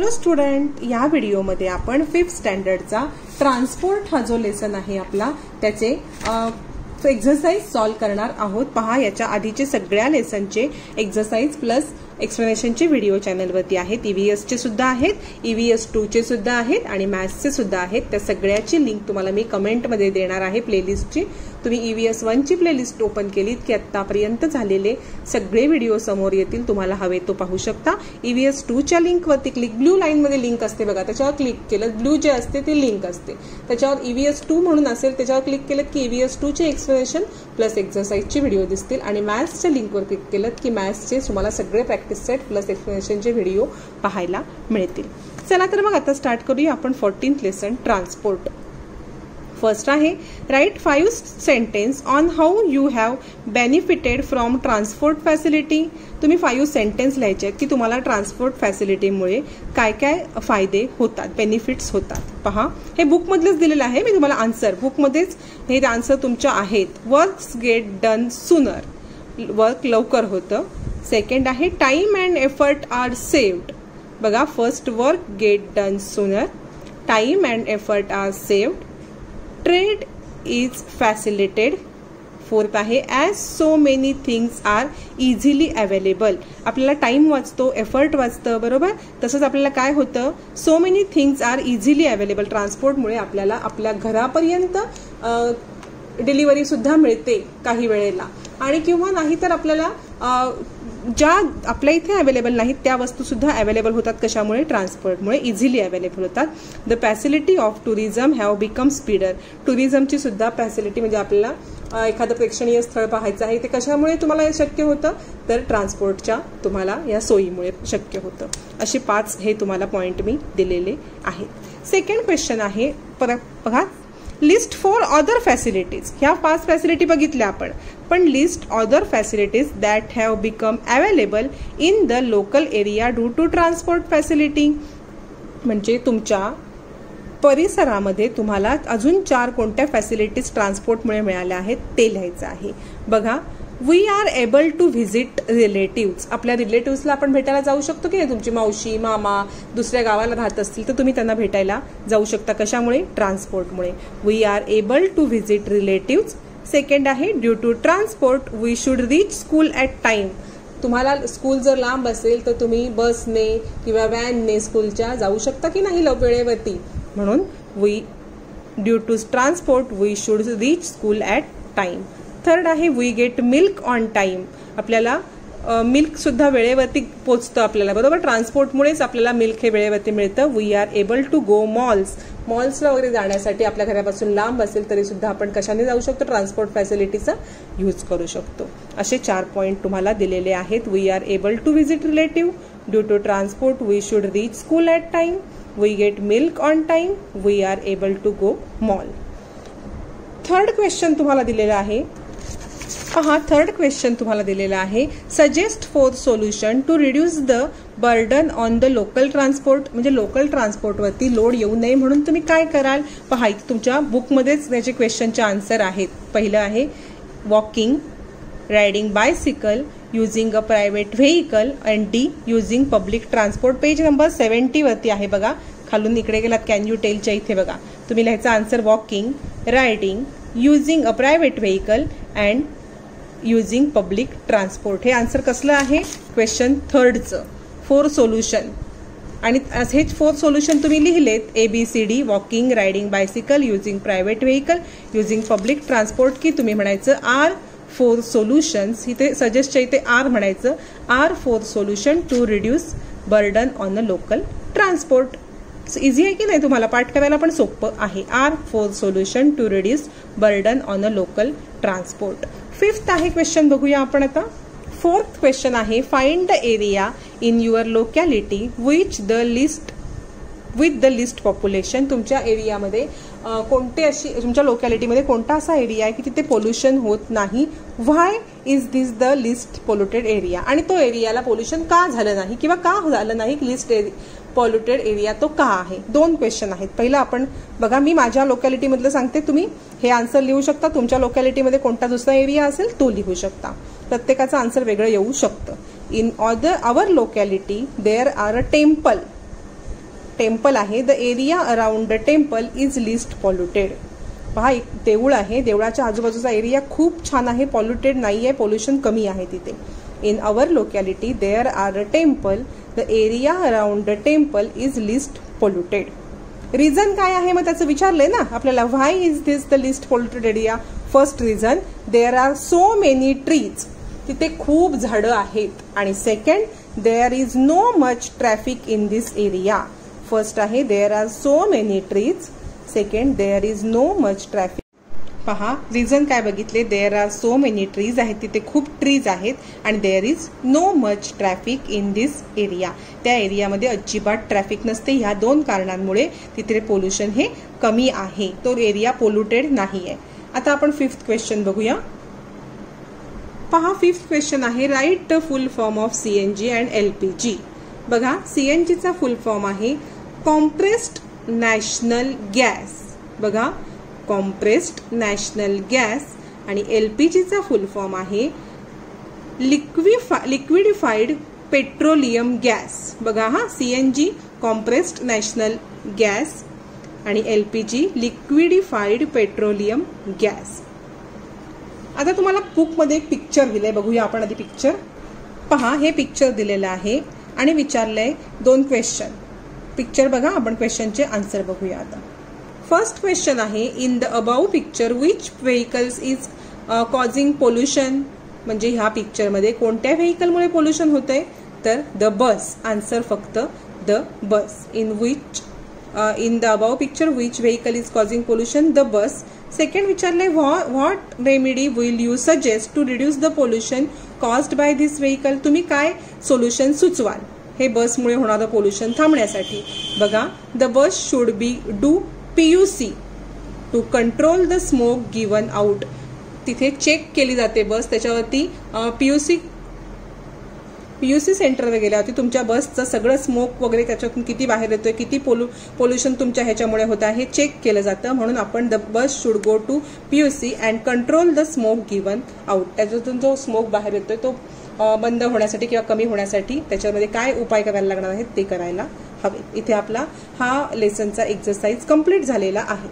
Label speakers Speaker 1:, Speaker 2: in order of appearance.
Speaker 1: Hello student, या व्हिडिओमध्ये आपण 5th स्टँडर्डचा ट्रान्सपोर्ट हा जो लेसन आहे आपला त्याचे एक्सरसाइज सॉल्व करणार आहोत। पहा, याच्या आधीचे सगळ्या लेसनचे एक्सरसाइज प्लस एक्सप्लेनेशनचे व्हिडिओ चॅनलवरती आहेत। EVS चे सुद्धा आहेत, EVS 2 चे सुद्धा आहेत आणि मॅथ्सचे सुद्धा आहेत। त्या सगळ्याची लिंक तुम्हाला मी कमेंटमध्ये देणार आहे प्लेलिस्टची। तुम्ही EVS 1 ची प्लेलिस्ट ओपन केलीत की आतापर्यंत झालेले सगळे व्हिडिओ समोर येतील, तुम्हाला हवे तो पाहू शकता। EVS 2 च्या लिंकवरती क्लिक, ब्लू लाईन मध्ये लिंक असते बघा, त्याच्यावर क्लिक केलं, ब्लू जे असते ती लिंक असते, त्याच्यावर EVS 2 म्हणून असेल, त्याच्यावर क्लिक केलं की EVS 2 चे एक्सप्लेनेशन प्लस एक्सरसाइजचे व्हिडिओ दिसतील आणि मॅथ्सच्या लिंकवर क्लिक केलं की मॅथ्सचे तुम्हाला सगळे प्रॅक्टिस सेट प्लस एक्सप्लेनेशनचे व्हिडिओ पाहायला मिळतील। चला तर मग आता स्टार्ट करूया आपण 14th लेसन ट्रान्सपोर्ट। फर्स्ट आहे, write 5 sentence on how you have benefited from transport facility. तुम्ही 5 सेंटेन्स लिहायचे आहेत की तुम्हाला ट्रान्सपोर्ट फॅसिलिटीमुळे काय काय फायदे होतात, बेनिफिट्स होतात। पहा, हे बुकमधलेच दिलेलं आहे, मी तुम्हाला आन्सर बुकमध्येच हे आन्सर तुमच्या आहेत। Works get done sooner, work लवकर होतं। सेकंड आहे, time and effort are saved. बघा, first work get done sooner, time and effort are saved. Trade is facilitated. Fourth आहे, as so many things are easily available. आपल्याला time वाचतो, effort वाचतं, बरोबर। तसंच आपल्याला काय होतं, so many things are easily available. ट्रान्सपोर्टमुळे आपल्याला आपल्या घरापर्यंत डिलिव्हरी सुद्धा मिळते काही वेळेला, आणि किंवा नाही तर आपल्याला ज्या आपल्या इथे अवेलेबल नाहीत त्या वस्तू सुद्धा अवेलेबल होतात। कशामुळे? ट्रान्सपोर्टमुळे इझिली अवेलेबल होतात। The facility of tourism have become speeder. टुरिझमची सुद्धा फॅसिलिटी म्हणजे आपल्याला एखादं प्रेक्षणीय स्थळ पाहायचं आहे ते कशामुळे तुम्हाला हे शक्य होतं, तर ट्रान्सपोर्टच्या तुम्हाला या सोयीमुळे शक्य होतं। असे 5 हे तुम्हाला पॉइंट मी दिलेले आहेत। सेकंड क्वेश्चन आहे, बघा, लिस्ट फॉर अदर फॅसिलिटीज। ह्या 5 फॅसिलिटी बघितल्या आपण, पण list other facilities that have become available in the local area due to transport facility. म्हणजे तुमच्या परिसरामध्ये तुम्हाला अजून 4 कोणत्या फॅसिलिटीज ट्रान्सपोर्टमुळे मिळाल्या आहेत ते लिहायचं आहे। बघा, we are able to visit relatives. आपल्या रिलेटिव्सला आपण भेटायला जाऊ शकतो की नाही, तुमची मावशी मामा दुसऱ्या गावाला राहत असतील तर तुम्ही त्यांना भेटायला जाऊ शकता। कशामुळे? ट्रान्सपोर्टमुळे। We are able to visit relatives. Second आहे, due to transport we should reach school at time. तुम्हाला स्कूल जर लांब असेल तर तुम्ही बसने किंवा व्हॅनने स्कूलच्या जाऊ शकता की नाही वेळेवरती, म्हणून due to transport we should reach school at time. Third आहे, we get milk on time. आपल्याला मिल्क सुद्धा वेळेवरती पोचतं आपल्याला, बरोबर। ट्रान्सपोर्टमुळेच आपल्याला मिल्क हे वेळेवरती मिळतं। We are able to go malls. मॉल्सला वगैरे जाण्यासाठी आपल्या घरापासून लांब असेल तरी सुद्धा आपण कशाने जाऊ शकतो, ट्रान्सपोर्ट फॅसिलिटीचा यूज करू शकतो। असे 4 पॉइंट तुम्हाला दिलेले आहेत। We are able to visit relative, due to transport we should reach school at time, we get milk on time, we are able to go mall. Third question तुम्हाला दिलेला आहे, पहा, थर्ड क्वेश्चन तुम्हाला दिलेला आहे, suggest 4 solution to reduce the burden on the local transport. म्हणजे local ट्रान्सपोर्टवरती load येऊ नये म्हणून तुम्ही काय कराल, पहा, तुमच्या बुकमध्येच त्याचे क्वेश्चनचे आन्सर आहेत। पहिलं आहे, walking, riding bicycle, using a private vehicle, and D, using public transport. Page number 70 वरती आहे बघा, खालून इकडे गेलात कॅन यू टेलच्या इथे बघा, तुम्ही लिहायचा answer walking, riding, using a private vehicle and using public transport. हे आन्सर कसलं आहे, क्वेश्चन थर्डचं, 4 सोल्युशन। आणि हे 4 सोल्युशन तुम्ही लिहिलेत, ABCD, walking, riding bicycle, using private vehicle, using public transport, की तुम्ही म्हणायचं आर 4 सोल्युशन्स। इथे सजेस्टच्या इथे आर म्हणायचं, are 4 solution to reduce burden on a local transport. Easy आहे की नाही, तुम्हाला पाठ करायला पण सोपं आहे। Are 4 solution to reduce burden on a local transport. 5th आहे क्वेश्चन, बघूया आपण आता। 4th क्वेश्चन आहे, find the area in your locality which the list with the list population. तुमच्या एरियामध्ये कोणते अशी, तुमच्या लोकॅलिटीमध्ये कोणता असा एरिया आहे की तिथे पोल्युशन होत नाही। Why is this the least polluted area. आणि तो एरियाला पोल्युशन का झालं नाही किंवा का झालं नाही, लिस्ट पॉल्युटेड एरिया तो का आहे। 2 क्वेश्चन आहेत। पहिलं आपण बघा, मी माझ्या लोकॅलिटीमधलं सांगते, तुम्ही हे आन्सर लिहू शकता। तुमच्या लोकॅलिटीमध्ये कोणता दुसरा एरिया असेल तो लिहू शकता, प्रत्येकाचं आन्सर वेगळं येऊ शकतं। In our locality there are a temple, temple आहे, the area around the temple is least polluted. पहा, एक देऊळ आहे, देवळाच्या आजूबाजूचा एरिया खूप छान आहे, पॉल्युटेड नाही आहे, पोल्युशन कमी आहे तिथे. In our locality there are a temple, the area around the temple is least polluted. Reason काय आहे मग त्याचं विचारलंय ना आपल्याला. Why is this the least polluted area? First reason, there are so many trees, तिथे खूप झाडं आहेत. आणि second, there is no much traffic in this area. First आहे there are so many trees, second there is no much traffic. पहा, reason काय बघितले, there are so many trees आहेत, तिथे खूप ट्रीज आहेत, आणि there is no much traffic in this area, त्या एरियामध्ये अजिबात ट्रॅफिक नसते. ह्या दोन कारणांमुळे तिथे पोल्युशन हे कमी आहे, तो एरिया पोल्युटेड नाही आहे. आता आपण फिफ्थ क्वेश्चन बघूया. पहा, फिफ्थ क्वेश्चन आहे, write the full form of CNG and LPG. बघा, सीएनजीचा फुल फॉर्म आहे कॉम्प्रेस्ड नॅशनल गॅस. बघा, कॉम्प्रेस्ड नॅशनल गॅस. आणि एलपीजीचा फुल फॉर्म आहे लिक्विडिफाईड पेट्रोलियम गॅस. बघा, हा सीएनजी कॉम्प्रेस्ड नॅशनल गॅस आणि एलपीजी लिक्विडिफाईड पेट्रोलियम गॅस. आता तुम्हाला बुकमध्ये एक पिक्चर दिलंय, बघूया आपण आधी पिक्चर. पहा, हे पिक्चर दिलेलं आहे आणि विचारलंय दोन क्वेश्चन. पिक्चर बघा, आपण क्वेश्चनचे आन्सर बघूया आता. फर्स्ट क्वेश्चन आहे, in the above picture which vehicles is causing pollution. म्हणजे ह्या पिक्चरमध्ये कोणत्या व्हेकलमुळे पोल्युशन होतंय? तर द बस. आन्सर फक्त the bus. In the above picture which vehicle is causing pollution? The bus. Second विचारले, what remedy will you suggest to reduce the pollution caused by this vehicle. तुम्ही काय solution सुचवाल हे बसमुळे होणारं pollution थांबण्यासाठी? बघा, the bus should be do PUC to control the smoke given out. तिथे check केली जाते बस, त्याच्यावरती PUC सेंटरवर गेल्यावरती तुमच्या बसचं सगळं स्मोक वगैरे त्याच्यातून किती बाहेर येतोय, किती पोल्युशन तुमच्या ह्याच्यामुळे होत आहे हे चेक केलं जातं. म्हणून आपण the bus should go to PUC and control the smoke given out. त्याच्यातून जो स्मोक बाहेर येतोय तो बंद होण्यासाठी किंवा कमी होण्यासाठी त्याच्यामध्ये काय उपाय करायला लागणार आहेत ते करायला हवे. इथे आपला हा लेसनचा एक्सरसाइज कंप्लीट झालेला आहे.